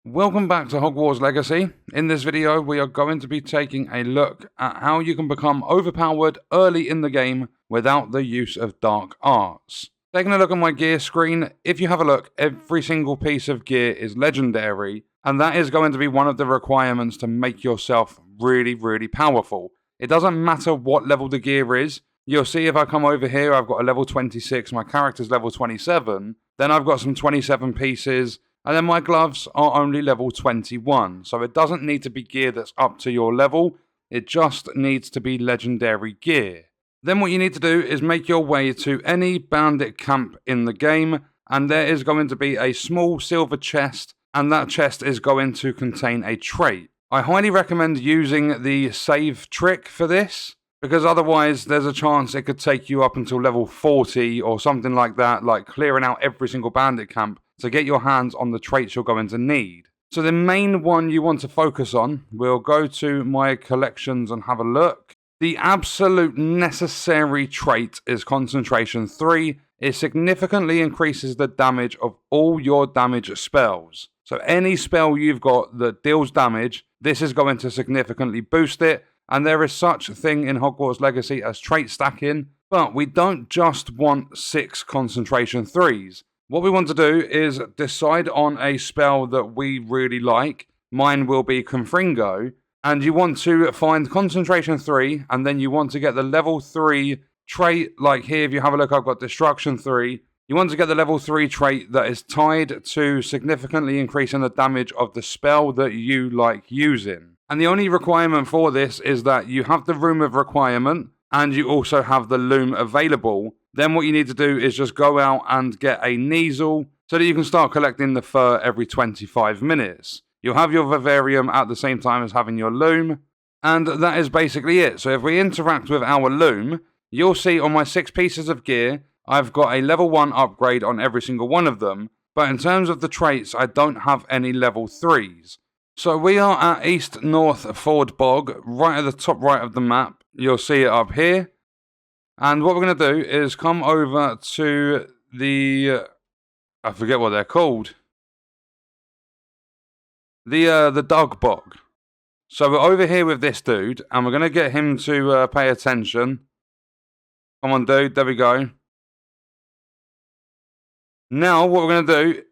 Welcome back to Hogwarts Legacy. In this video, we are going to be taking a look at how you can become overpowered early in the game without the use of dark arts. Taking a look at my gear screen, if you have a look, every single piece of gear is legendary, and that is going to be one of the requirements to make yourself really powerful. It doesn't matter what level the gear is. You'll see if I come over here, I've got a level 26, my character's level 27, then I've got some 27 pieces, and then my gloves are only level 21. So it doesn't need to be gear that's up to your level. It just needs to be legendary gear. Then what you need to do is make your way to any bandit camp in the game. And there is going to be a small silver chest. And that chest is going to contain a trait. I highly recommend using the save trick for this, because otherwise there's a chance it could take you up until level 40 or something like that, like clearing out every single bandit camp to get your hands on the traits you're going to need. So the main one you want to focus on, we'll go to my collections and have a look. The absolute necessary trait is concentration 3. It significantly increases the damage of all your damage spells. So any spell you've got that deals damage, this is going to significantly boost it. And there is such a thing in Hogwarts Legacy as trait stacking, but we don't just want 6 concentration 3s. What we want to do is decide on a spell that we really like. Mine will be Confringo. And you want to find concentration 3, and then you want to get the level 3 trait. Like here, if you have a look, I've got destruction 3. You want to get the level 3 trait that is tied to significantly increasing the damage of the spell that you like using. And the only requirement for this is that you have the room of requirement, and you also have the loom available. Then what you need to do is just go out and get a Kneazle so that you can start collecting the fur every 25 minutes. You'll have your Vivarium at the same time as having your loom, and that is basically it. So if we interact with our loom, you'll see on my 6 pieces of gear, I've got a level 1 upgrade on every single one of them, but in terms of the traits, I don't have any level 3s. So we are at East North Ford Bog, right at the top right of the map. You'll see it up here. And what we're going to do is come over to the, I forget what they're called. The Dog Bog. So we're over here with this dude, and we're going to get him to pay attention. Come on, dude. There we go. Now, what we're going to do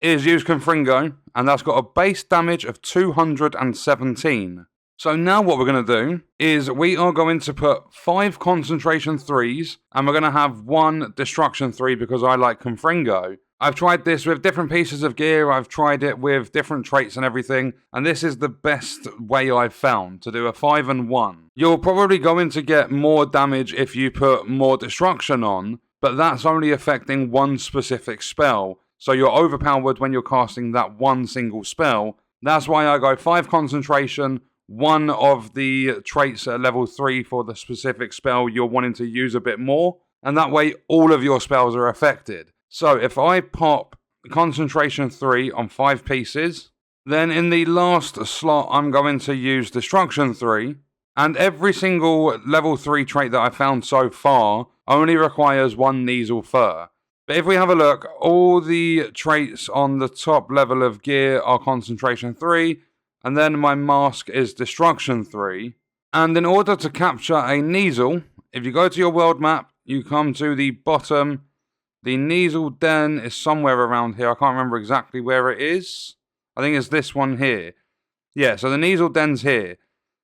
is use Confringo, and that's got a base damage of 217. So now what we're going to do is we are going to put 5 concentration 3s, and we're going to have 1 destruction 3 because I like Confringo. I've tried this with different pieces of gear, I've tried it with different traits and everything, and this is the best way I've found to do a 5 and 1. You're probably going to get more damage if you put more destruction on, but that's only affecting one specific spell. So you're overpowered when you're casting that one single spell. That's why I go 5 concentration, 1 of the traits at level 3 for the specific spell you're wanting to use a bit more, and that way all of your spells are affected. So if I pop concentration 3 on 5 pieces, then in the last slot I'm going to use destruction 3, and every single level 3 trait that I've found so far only requires 1 Kneazle fur. But if we have a look, all the traits on the top level of gear are concentration 3, and then my mask is destruction 3. And in order to capture a Kneazle, if you go to your world map, you come to the bottom. The Kneazle den is somewhere around here. I can't remember exactly where it is. I think it's this one here. Yeah, so the Kneazle den's here.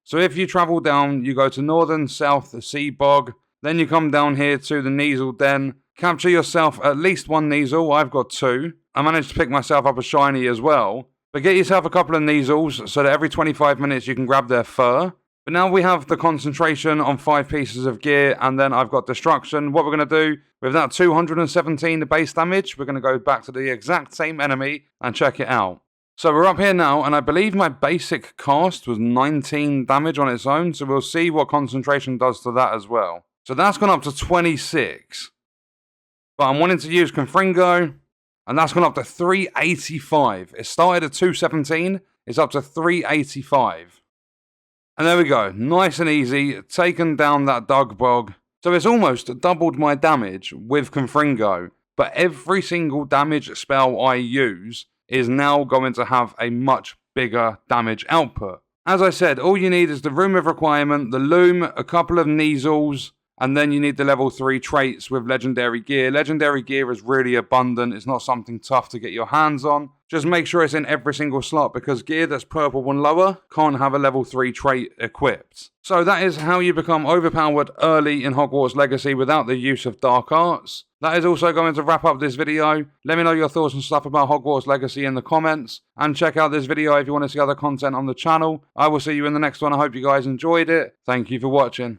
So if you travel down, you go to Northern South Sea Bog. Then you come down here to the Kneazle den. Capture yourself at least 1 Kneazle. I've got 2. I managed to pick myself up a shiny as well. But get yourself a couple of Kneazles so that every 25 minutes you can grab their fur. But now we have the concentration on 5 pieces of gear, and then I've got destruction. What we're going to do with that 217 base damage, we're going to go back to the exact same enemy and check it out. So we're up here now, and I believe my basic cast was 19 damage on its own, so we'll see what concentration does to that as well. So that's gone up to 26. But I'm wanting to use Confringo, and that's gone up to 385. It started at 217, it's up to 385. And there we go, nice and easy, taken down that Dog Bog. So it's almost doubled my damage with Confringo, but every single damage spell I use is now going to have a much bigger damage output. As I said, all you need is the Room of Requirement, the Loom, a couple of Neasels, and then you need the level 3 traits with Legendary Gear. Legendary Gear is really abundant. It's not something tough to get your hands on. Just make sure it's in every single slot, because gear that's purple and lower can't have a level 3 trait equipped. So that is how you become overpowered early in Hogwarts Legacy without the use of dark arts. That is also going to wrap up this video. Let me know your thoughts and stuff about Hogwarts Legacy in the comments. And check out this video if you want to see other content on the channel. I will see you in the next one. I hope you guys enjoyed it. Thank you for watching.